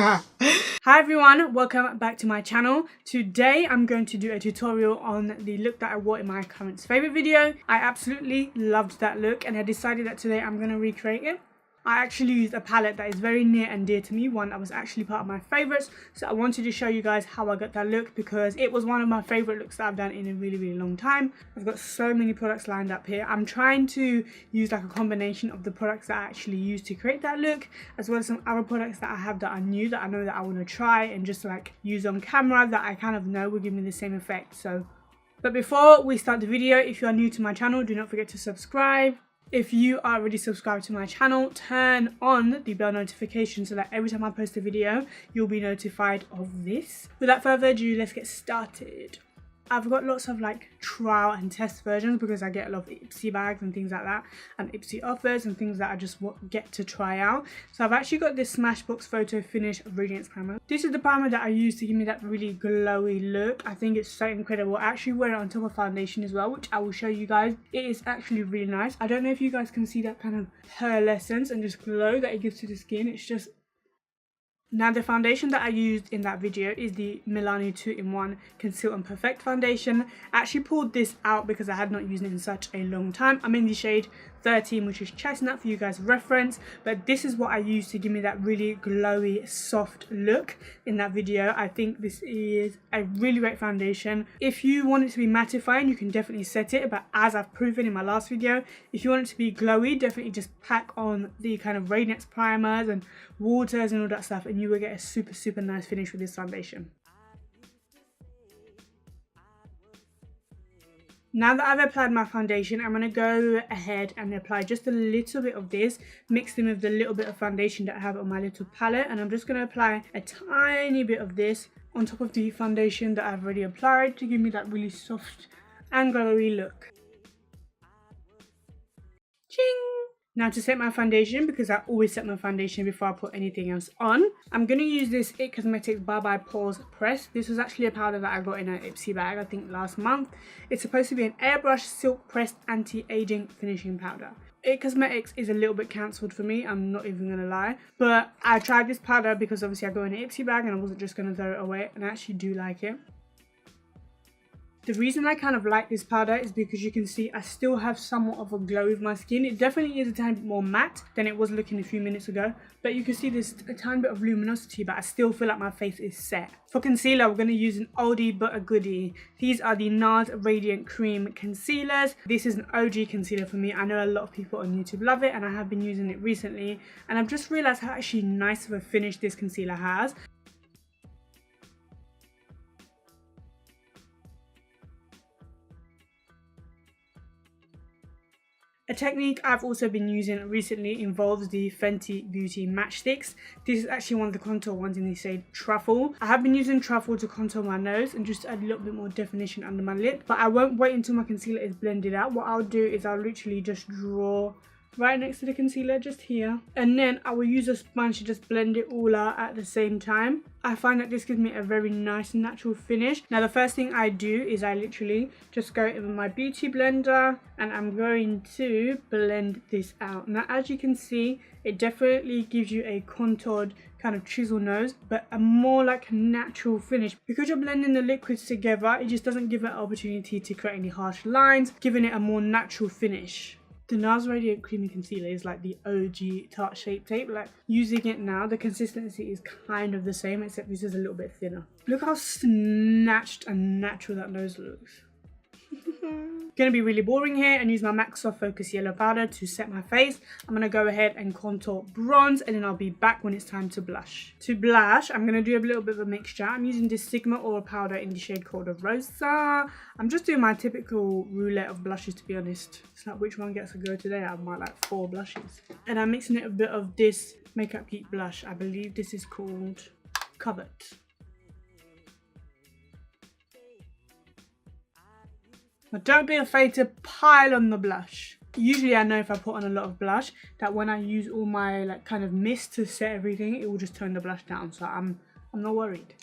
Hi everyone, welcome back to my channel. Today I'm going to do a tutorial on the look that I wore in my current favorite video. I absolutely loved that look and I decided that today I'm going to recreate it. I actually used a palette that is very near and dear to me, one that was actually part of my favorites, so I wanted to show you guys how I got that look because it was one of my favorite looks that I've done in a really long time. I've got so many products lined up here. I'm trying to use like a combination of the products that I actually used to create that look, as well as some other products that I have that are new that I know that I want to try and just like use on camera that I kind of know will give me the same effect. But before we start the video, if you are new to my channel, do not forget to subscribe. If you are already subscribed to my channel, turn on the bell notification so that every time I post a video, you'll be notified of this. Without further ado, let's get started. I've got lots of like trial and test versions because I get a lot of Ipsy bags and things like that, and Ipsy offers and things that I just get to try out. So I've actually got this Smashbox Photo Finish Radiance primer. This is the primer that I use to give me that really glowy look. I think it's so incredible. I actually wear it on top of foundation as well, which I will show you guys. It is actually really nice. I don't know if you guys can see that kind of pearlescence and just glow that it gives to the skin. It's just... Now the foundation that I used in that video is the Milani 2-in-1 Conceal and Perfect foundation. I actually pulled this out because I had not used it in such a long time. I'm in the shade 13, which is chestnut for you guys reference, but this is what I used to give me that really glowy soft look in that video. I think this is a really great foundation. If you want it to be mattifying, you can definitely set it, but as I've proven in my last video, if you want it to be glowy, definitely just pack on the kind of Radiance primers and waters and all that stuff, and you will get a super nice finish with this foundation. Now that I've applied my foundation, I'm going to go ahead and apply just a little bit of this, mixed in with the little bit of foundation that I have on my little palette, and I'm just going to apply a tiny bit of this on top of the foundation that I've already applied to give me that really soft and glowy look. Ching! Now to set my foundation, because I always set my foundation before I put anything else on, I'm going to use this It Cosmetics Bye Bye Pores Press. This was actually a powder that I got in an Ipsy bag, I think last month. It's supposed to be an airbrush silk pressed anti-aging finishing powder. It Cosmetics is a little bit cancelled for me, I'm not even going to lie. But I tried this powder because obviously I got in an Ipsy bag and I wasn't just going to throw it away, and I actually do like it. The reason I kind of like this powder is because you can see I still have somewhat of a glow with my skin. It definitely is a tiny bit more matte than it was looking a few minutes ago, but you can see there's a tiny bit of luminosity, but I still feel like my face is set. For concealer, we're going to use an oldie but a goodie. These are the Nars Radiant Cream Concealers. This is an OG concealer for me. I know a lot of people on YouTube love it and I have been using it recently, and I've just realised how actually nice of a finish this concealer has. A technique I've also been using recently involves the Fenty Beauty Matchsticks. This is actually one of the contour ones in the shade Truffle. I have been using Truffle to contour my nose and just add a little bit more definition under my lip, but I won't wait until my concealer is blended out. What I'll do is I'll literally just draw right next to the concealer, just here, and then I will use a sponge to just blend it all out at the same time. I find that this gives me a very nice natural finish. Now the first thing I do is I literally just go in with my beauty blender and I'm going to blend this out. Now as you can see, it definitely gives you a contoured kind of chisel nose, but a more like natural finish. Because you're blending the liquids together, it just doesn't give it an opportunity to create any harsh lines, giving it a more natural finish. The Nars Radiant Creamy Concealer is like the OG Tarte Shape Tape. Like using it now, the consistency is kind of the same, except this is a little bit thinner. Look how snatched and natural that nose looks. Gonna be really boring here and use my MAC Soft Focus Yellow Powder to set my face. I'm gonna go ahead and contour bronze, and then I'll be back when it's time to blush. To blush, I'm gonna do a little bit of a mixture. I'm using this Sigma Oil powder in the shade called Rosa. I'm just doing my typical roulette of blushes, to be honest. It's like which one gets a go today out of my like 4 blushes. And I'm mixing it a bit of this Makeup Geek blush. I believe this is called Covet. But don't be afraid to pile on the blush. Usually I know if I put on a lot of blush that when I use all my like kind of mist to set everything, it will just tone the blush down, so I'm not worried.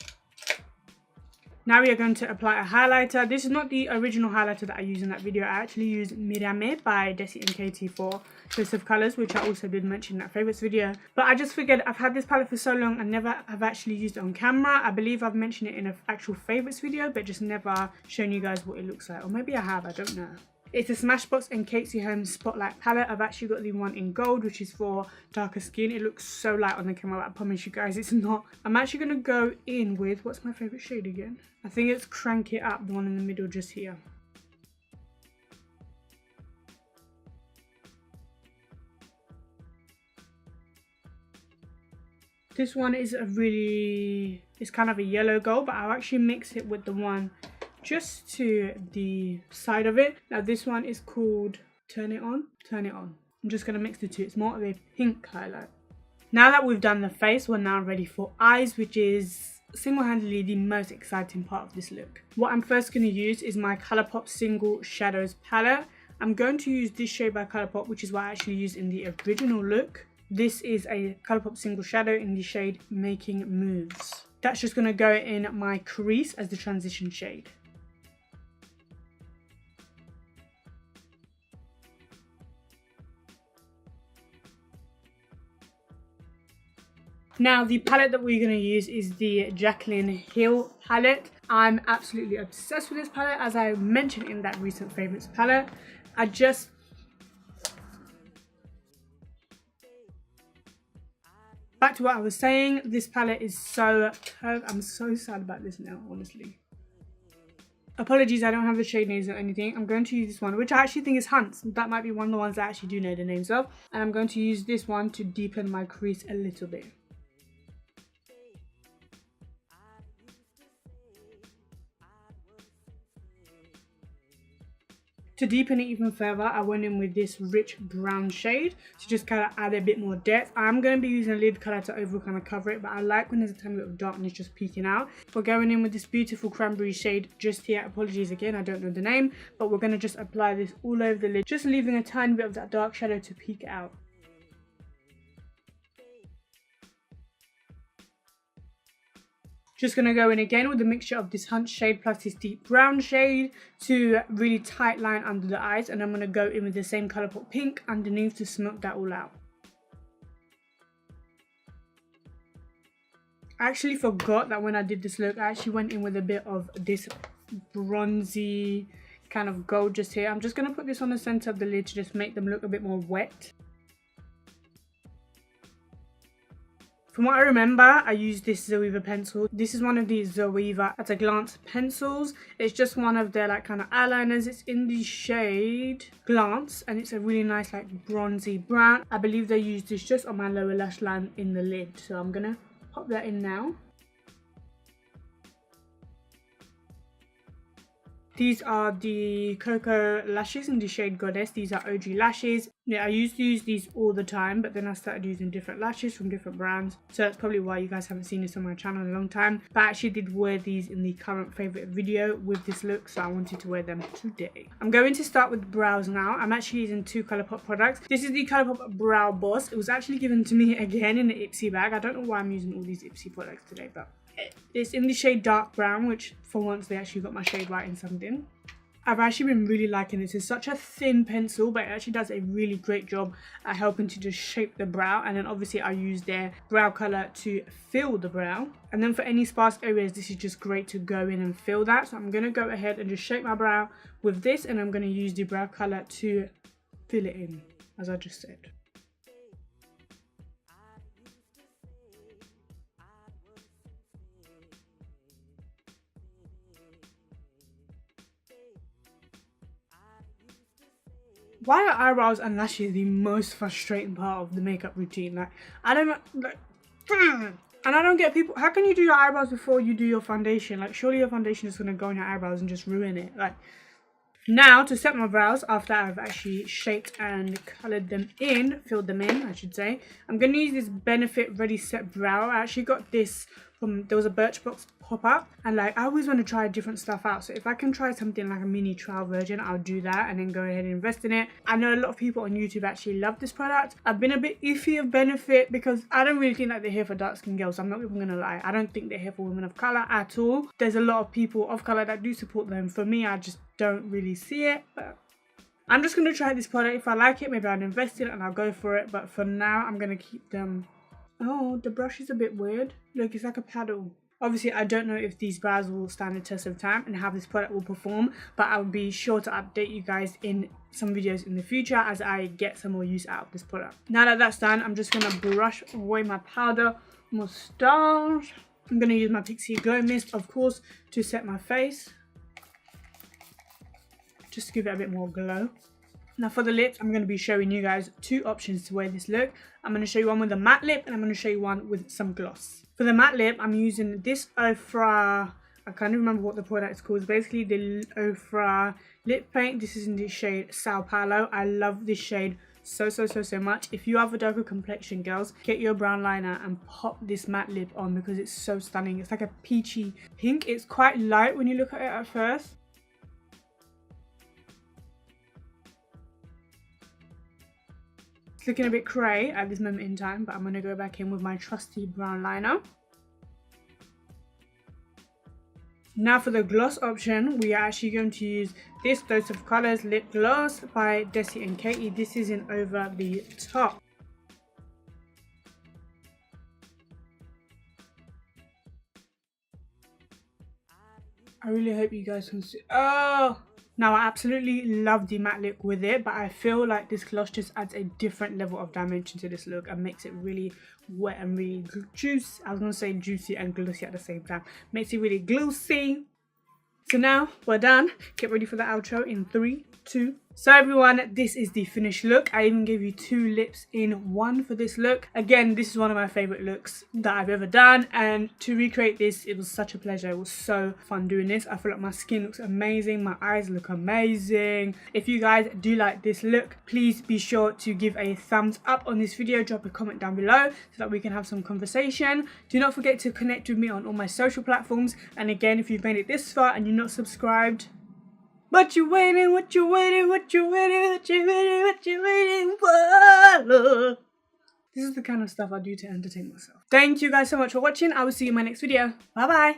Now we are going to apply a highlighter. This is not the original highlighter that I used in that video. I actually used Mirame by Desi and Katie for List of Colours, which I also did mention in that favourites video. But I just figured I've had this palette for so long and never have actually used it on camera. I believe I've mentioned it in an actual favourites video, but just never shown you guys what it looks like. Or maybe I have, I don't know. It's a Smashbox and Holmes Spotlight palette. I've actually got the one in gold, which is for darker skin. It looks so light on the camera, I promise you guys it's not. I'm actually going to go in with, what's my favourite shade again? I think it's Crank It Up, the one in the middle just here. This one is it's kind of a yellow gold, but I'll actually mix it with the one just to the side of it. Now this one is called Turn It On. I'm just going to mix the two. It's more of a pink highlight. Now that we've done the face, we're now ready for eyes, which is single-handedly the most exciting part of this look. What I'm first going to use is my Colourpop Single Shadows palette. I'm going to use this shade by Colourpop, which is what I actually used in the original look. This is a Colourpop Single Shadow in the shade Making Moves. That's just going to go in my crease as the transition shade. Now the palette that we're going to use is the Jaclyn Hill palette. I'm absolutely obsessed with this palette, as I mentioned in that recent favourites palette. Back to what I was saying, this palette is so curved. I'm so sad about this now, honestly. Apologies, I don't have the shade names or anything. I'm going to use this one, which I actually think is Hunts. That might be one of the ones I actually do know the names of. And I'm going to use this one to deepen my crease a little bit. To deepen it even further, I went in with this rich brown shade to just kind of add a bit more depth. I'm going to be using a lid colour to overall kind of cover it, but I like when there's a tiny bit of darkness just peeking out. We're going in with this beautiful cranberry shade just here. Apologies again, I don't know the name, but we're going to just apply this all over the lid, just leaving a tiny bit of that dark shadow to peek out. Just going to go in again with a mixture of this Hunt shade plus this deep brown shade to really tight line under the eyes, and I'm going to go in with the same Colourpop pink underneath to smoke that all out. I actually forgot that when I did this look, I actually went in with a bit of this bronzy kind of gold just here. I'm just going to put this on the centre of the lid to just make them look a bit more wet. From what I remember, I used this Zoeva pencil. This is one of these Zoeva at a glance pencils. It's just one of their like kind of eyeliners. It's in the shade Glance, and it's a really nice like bronzy brown. I believe they used this just on my lower lash line in the lid. So I'm gonna pop that in now. These are the Koko lashes in the shade Goddess. These are OG lashes. Yeah, I used to use these all the time, but then I started using different lashes from different brands. So that's probably why you guys haven't seen this on my channel in a long time. But I actually did wear these in the current favourite video with this look, so I wanted to wear them today. I'm going to start with brows now. I'm actually using two Colourpop products. This is the Colourpop Brow Boss. It was actually given to me again in the Ipsy bag. I don't know why I'm using all these Ipsy products today, but it's in the shade dark brown, which for once they actually got my shade right in something. I've actually been really liking this. It's such a thin pencil, but it actually does a really great job at helping to just shape the brow. And then obviously I use their brow colour to fill the brow. And then for any sparse areas, this is just great to go in and fill that. So I'm going to go ahead and just shape my brow with this, and I'm going to use the brow colour to fill it in, as I just said. Why are eyebrows and lashes the most frustrating part of the makeup routine? Like, I don't like, and I don't get people. How can you do your eyebrows before you do your foundation? Like, surely your foundation is gonna go on your eyebrows and just ruin it. Like, now to set my brows after I've actually shaped and coloured them in, filled them in, I should say. I'm gonna use this Benefit Ready Set Brow. I actually got this there was a Birchbox pop-up, and like I always want to try different stuff out. So if I can try something like a mini trial version, I'll do that and then go ahead and invest in it. I know a lot of people on YouTube actually love this product. I've been a bit iffy of Benefit because I don't really think that they're here for dark skin girls. I'm not even gonna lie, I don't think they're here for women of color at all. There's a lot of people of color that do support them. For me, I just don't really see it, but I'm just going to try this product. If I like it, maybe I'll invest in it and I'll go for it. But for now, I'm going to keep them. Oh, the brush is a bit weird. Look, it's like a paddle. Obviously, I don't know if these brows will stand the test of time and how this product will perform. But I'll be sure to update you guys in some videos in the future as I get some more use out of this product. Now that that's done, I'm just going to brush away my powder moustache. I'm going to use my Pixie Glow Mist, of course, to set my face. Just to give it a bit more glow. Now for the lips, I'm going to be showing you guys two options to wear this look. I'm going to show you one with a matte lip and I'm going to show you one with some gloss. For the matte lip, I'm using this Ofra, I can't even remember what the product is called. It's basically the Ofra lip paint. This is in the shade Sao Paulo. I love this shade so much. If you have a darker complexion, girls, get your brown liner and pop this matte lip on because it's so stunning. It's like a peachy pink. It's quite light when you look at it at first. Looking a bit cray at this moment in time, but I'm going to go back in with my trusty brown liner. Now for the gloss option, we are actually going to use this Dose of Colors lip gloss by Desi and Katie. This is in Over the Top. I really hope you guys can see. Oh! Now I absolutely love the matte look with it, but I feel like this gloss just adds a different level of dimension to this look and makes it really wet and really juicy. I was going to say juicy and glossy at the same time. Makes it really glossy. So now we're done. Get ready for the outro in 3, 2. So everyone, this is the finished look. I even gave you 2 lips in one for this look. Again, this is one of my favorite looks that I've ever done, and to recreate this, it was such a pleasure. It was so fun doing this. I feel like my skin looks amazing, my eyes look amazing. If you guys do like this look, please be sure to give a thumbs up on this video, drop a comment down below so that we can have some conversation. Do not forget to connect with me on all my social platforms, and again, if you've made it this far and you're not subscribed, what you waiting, what you waiting, what you waiting, what you waiting, what you waiting for? This is the kind of stuff I do to entertain myself. Thank you guys so much for watching. I will see you in my next video. Bye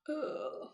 bye.